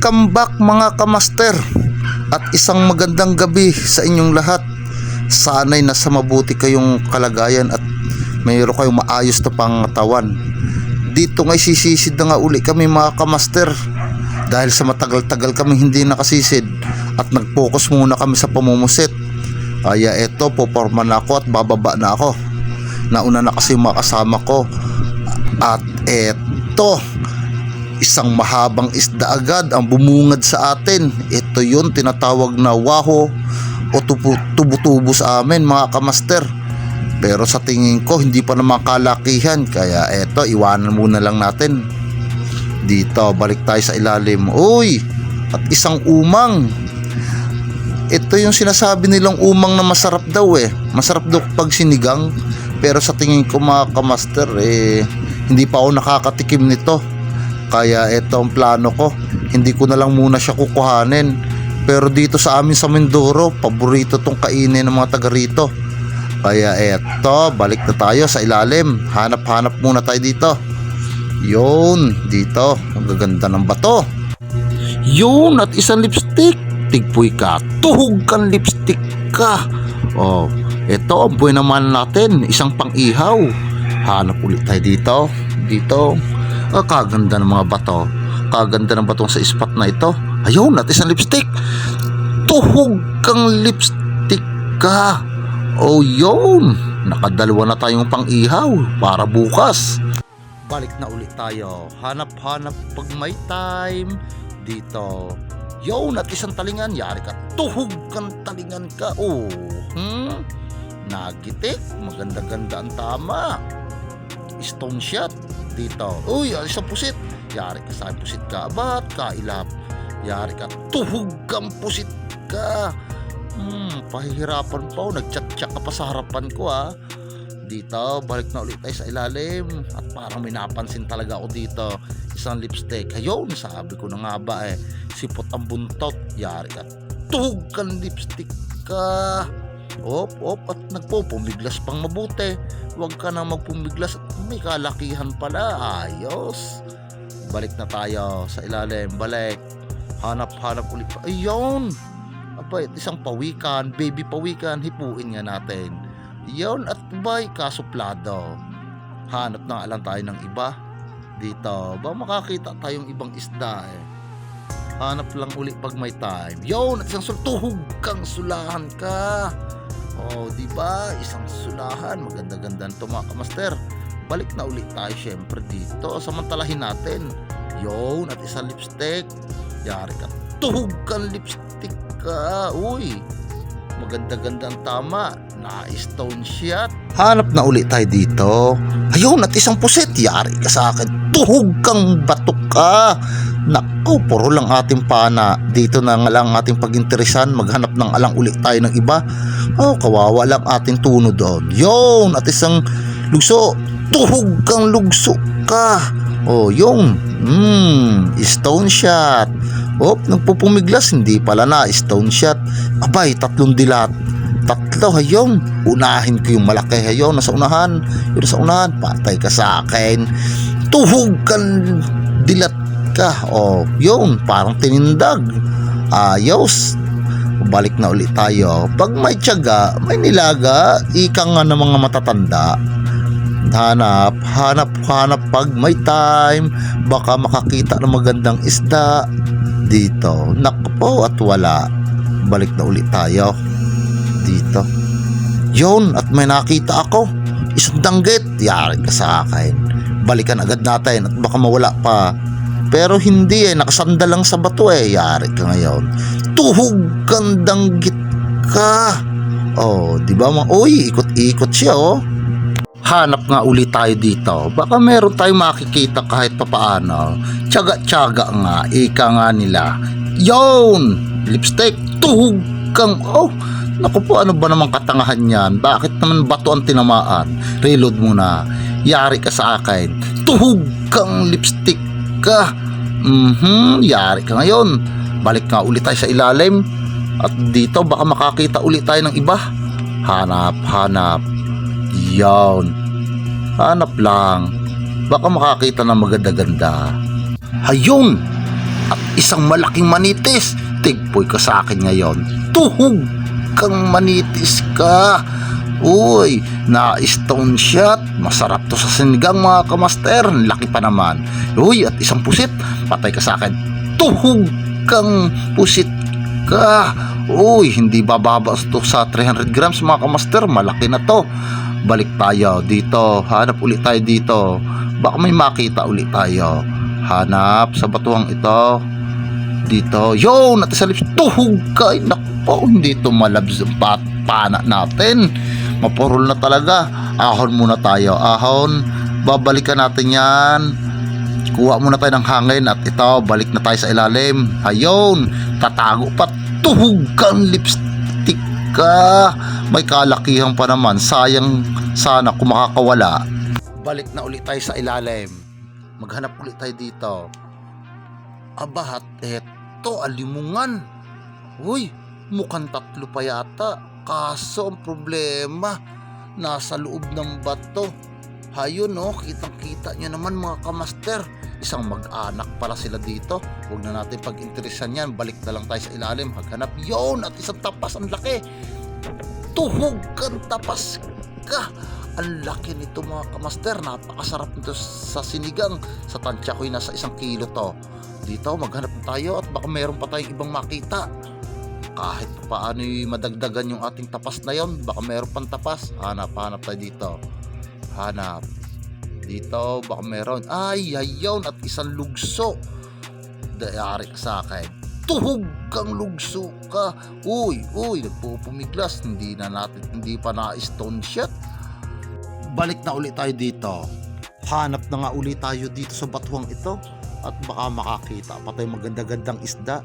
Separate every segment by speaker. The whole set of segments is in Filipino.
Speaker 1: Welcome back mga kamaster at isang magandang gabi sa inyong lahat. Sana'y nasa mabuti kayong kalagayan at mayroon kayong maayos na pangatawan. Dito ngay sisisid na nga uli kami mga kamaster dahil sa matagal-tagal kami hindi nakasisid at nag-focus muna kami sa pamumusit. Kaya eto, poporma na ako at bababa na ako. Nauna na kasi yung mga kasama ko. At eto, isang mahabang isda agad ang bumungad sa atin. Ito yun tinatawag na waho o tubo-tubo sa amin mga kamaster. Pero sa tingin ko hindi pa naman kalakihan, kaya eto, iwanan muna lang natin. Dito, balik tayo sa ilalim. Uy, at isang umang. Ito yung sinasabi nilang umang na masarap daw Masarap daw pag sinigang. Pero sa tingin ko mga kamaster, hindi pa ako nakakatikim nito. Kaya eto ang plano ko, hindi ko na lang muna siya kukuhanin. Pero dito sa amin sa Mindoro, paborito tong kainin ng mga taga rito. Kaya eto, balik na tayo sa ilalim. Hanap-hanap muna tayo dito. Yun, dito, ang gaganda ng bato. Yun, at isang lipstick. Tigpoy ka, tuhog kang lipstick ka. Oh, eto ang buhay naman natin, isang pang-ihaw. Hanap ulit tayo dito. Dito. Kaganda ng mga bato. Kaganda ng batong sa spot na ito. Ayun, at isang lipstick. Tuhog kang lipstick ka. Oh, yun. Nakadalawa na tayong pang-ihaw para bukas. Balik na ulit tayo. Hanap-hanap pag may time. Dito. Yun, at isang talingan. Yari ka. Tuhog kang talingan ka. Oh, nagitik. Maganda-ganda ang tama. Stone shot dito. Uy, isang pusit. Yari ka sa pusit ka. Abat, kailap. Yari ka. Tuhog kang pusit ka. Pahihirapan pa ako. Nagchat-chat ka pa sa harapan ko Dito, balik na ulit tayo sa ilalim. At parang may napansin talaga ako dito. Isang lipstick. Ayun, sabi ko na nga ba sipot ang buntot. Yari ka. Tuhog kang lipstick ka. Op, at nagpupumiglas pang mabuti. Huwag ka na magpumiglas at may kalakihan pala. Ayos. Balik na tayo sa ilalim. Balik. Hanap-hanap ulit pa. Ayun. Abay, isang pawikan. Baby pawikan. Hipuin nga natin. Ayun. At bay, kasuplado. Hanap na lang tayo ng iba. Dito. Ba makakita tayong ibang isda Hanap lang ulit pag may time. Yun, at isang tuhog kang sulahan ka. Oh, di ba? Isang sulahan, maganda-ganda nito mga kamaster. Balik na ulit tayo syempre dito. Samantalahin natin. Yun, at isang lipstick. Yari ka. Tuhog kang lipstick ka. Uy, maganda-ganda ang tama. Na-stone shot. Hanap na ulit tayo dito. Ayun, at isang puset. Yari ka sa akin. Tuhog kang batok ka. Naku, puro lang ating pana. Dito na nga lang ating pag-interesan. Maghanap ng alang ulit tayo ng iba. Oh, kawawa lang ating tuno doon. Yun, at isang lugso. Tuhog kang lugso ka. Oh, yung stone shot. Oh, nagpupumiglas. Hindi pala na stone shot. Abay, tatlong dilat. Tatlo, hayong. Unahin ko yung malaki, hayong. Nasa unahan. Yung nasa unahan. Patay ka sa akin. Tuhog kang dilat ka. Oh, yun. Parang tinindag. Ayos. Balik na ulit tayo. Pag may tiyaga, may nilaga. Ika nga ng mga matatanda. Hanap pag may time. Baka makakita ng magandang isda. Dito. Naku po, at wala. Balik na ulit tayo. Dito. Yun, at may nakita ako. Isang danggit. Yari ka sa akin. Balikan agad natin at baka mawala pa. Pero hindi nakasanda lang sa bato Yari ka ngayon. Tuhog kang danggit ka. Oh, di ba uy, ikot-ikot siya Hanap nga ulit tayo dito. Baka meron tayong makikita kahit papaano. Tiyaga-tiyaga nga, ika nga nila. Yun, lipstick, tuhog kang naku po, ano ba namang katangahan yan? Bakit naman bato ang tinamaan? Reload muna. Yari ka sa akin. Tuhog kang lipstick ka. Yari ka ngayon. Balik nga ulit tayo sa ilalim. At dito baka makakita ulit tayo ng iba. Hanap. Yan. Hanap lang. Baka makakita ng maganda-ganda. Hayun. at isang malaking manitis. Tigpoy ka sa akin ngayon. Tuhog kang manitis ka. Uy, na stone shot. Masarap to sa sinigang mga kamaster. Laki pa naman. Uy, at isang pusit. Patay ka sa akin. Tuhog kang pusit ka. Uy, hindi bababa to sa 300 grams mga kamaster. Malaki na to. Balik tayo dito. Hanap ulit tayo dito. Baka may makita ulit tayo. Hanap sa batuhang ito. Dito. Yo, natin sa lips. Tuhog ka. Ay, nakpo. Hindi ito malabs ang pana natin. Mapurol na talaga. Ahon muna tayo. Ahon. Babalikan natin yan. Kuha muna tayo ng hangin. At ito, balik na tayo sa ilalim. Ayun. Tatago pa. Tuhog kang lipstick ka. May kalakihan pa naman. Sayang sana kung makakawala. Balik na ulit tayo sa ilalim. Maghanap ulit tayo dito. Abahat, eto, alimungan. Uy, mukhang 3 pa yata. Kaso ang problema, nasa loob ng bato. Hayun, no, kitang-kita nyo naman mga kamaster. Isang mag-anak pala sila dito. Huwag na natin pag-interesan yan. Balik na lang tayo sa ilalim. Maghanap yun at isang tapas. Ang laki. Tuhog kang tapas ka. Ang laki nito mga kamaster. Napakasarap nito sa sinigang. Sa tansya ko'y nasa 1 kilo to. Dito maghanap tayo at baka meron pa tayong ibang makita. Kahit paano'y madagdagan yung ating tapas na yon. Baka meron pang tapas. Hanap tayo dito. Hanap. Dito baka meron. Ay, ayun. At isang lugso. Dayari ka sa akin. Tuhog kang lugso ka. Uy, nagpupumiglas. Hindi pa na stone shot. Balik na ulit tayo dito. Hanap na nga ulit tayo dito sa batuhang ito. At baka makakita pa tayo maganda-gandang isda.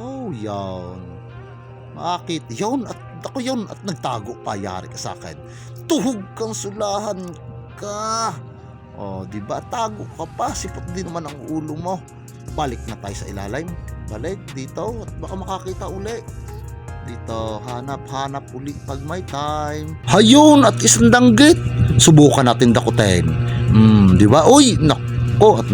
Speaker 1: Oh, yan. Makakita. Yun, at ako yun. At nagtago pa. Yari ka sa akin. Tuhog kang sulahan ka. Oh, diba? Tago ka pa. Sipot din naman ang ulo mo. Balik na tayo sa ilalim. Balik dito. At baka makakita uli. Dito, hanap ulit pag may time. Hayun, at isang danggit. Subukan natin dakutin. Diba? Uy, nako, at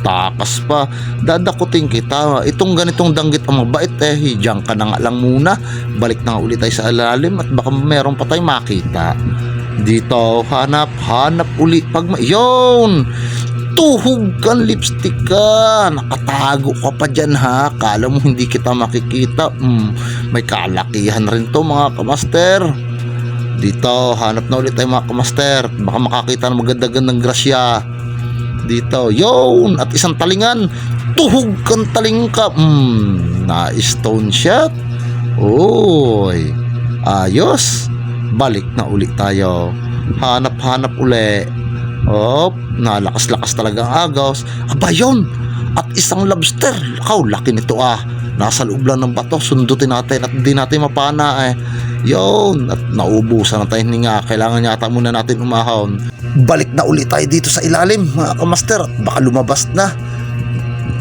Speaker 1: takas pa. Dadakutin kita. Itong ganitong danggit ang mabait diyan ka na nga lang muna. Balik na nga ulit tayo sa ilalim at baka meron pa tayong makita. Dito, hanap ulit pag yun! Tuhog kang lipstick ka. Nakatago ka pa dyan ha. Kala mo hindi kita makikita. May kalakihan rin to mga kamaster. Dito, hanap na ulit tayo mga kamaster. Baka makakita ng maganda-gandang grasya. Dito, yun! At isang talingan. Tuhog kang taling ka. Na stone shot. Uy, ayos. Balik na ulit tayo. Hanap uli. Nalakas-lakas talaga ang agos. Aba yun! At isang lobster. Laki nito Nasa loob lang ng bato. Sundutin natin at hindi natin mapana Yun! At naubusan na tayo nga. Kailangan yata muna natin umahon. Balik na ulit tayo dito sa ilalim mga kamaster. Baka lumabas na.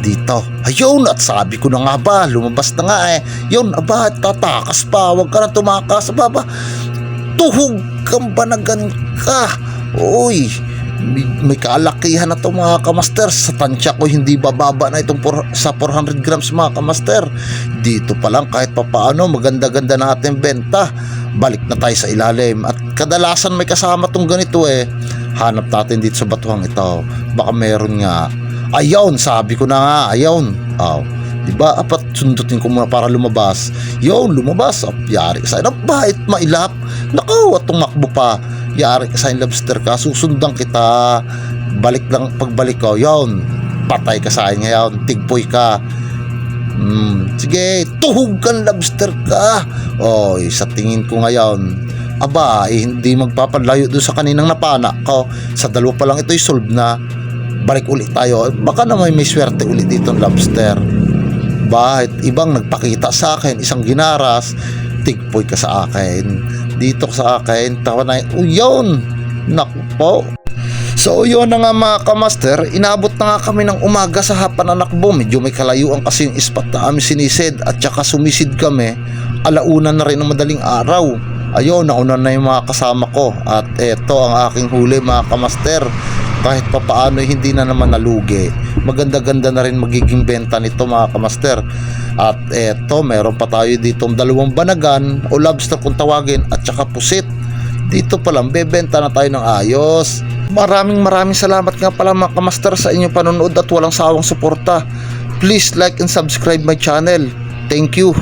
Speaker 1: Dito. Ayun! At sabi ko na nga ba, lumabas na nga Yun! Aba, tatakas pa. Huwag ka na tumakas. Aba. Tuhog kang banagan ka. Uy! May kalakihan na to mga kamaster. Sa tansya ko hindi bababa na itong sa 400 grams mga kamaster. Dito pa lang kahit papaano maganda-ganda na ating benta. Balik na tayo sa ilalim. At kadalasan may kasama tong ganito Hanap natin dito sa batuhang ito. Baka meron nga. Ayun, sabi ko na nga. Ayun. Diba? Apat sundutin ko muna para lumabas. Yun, lumabas. Yari ka sa akin. Bait, mailap. Naku, at tumakbo pa. Yari ka sa akin, lobster ka. Susundan kita. Balik lang, pagbalik ko. Yun, patay ka sa akin ngayon. Tigpoy ka. Sige, tuhog kang lobster ka. Sa tingin ko ngayon, aba, hindi magpapalayo doon sa kaninang napana ko. Sa 2 pa lang ito'y solve na. Balik ulit tayo. Baka naman may swerte ulit dito ng lobster. Bakit ibang nagpakita sa akin, isang ginaras, tigpoy ka sa akin. Dito ka sa akin, tawa na yun. Naku po. So yun na nga mga kamaster, inabot na nga kami ng umaga sa Hapananakbo. Medyo may kalayuan kasi yung spot na kami sinisid at saka sumisid kami. Alauna na rin ng madaling araw. Ayun, nauna na yung mga kasama ko. At eto ang aking huli mga kamaster. kahit papaano hindi na naman nalugi. Maganda-ganda na rin magiging benta nito mga kamaster. At eto, meron pa tayo ditong 2 banagan o lobster kung tawagin at saka pusit. Dito pa lang bebenta na tayo ng ayos. Maraming salamat nga pala mga kamaster sa inyong panonood at walang sawang suporta. Please like and subscribe my channel. Thank you.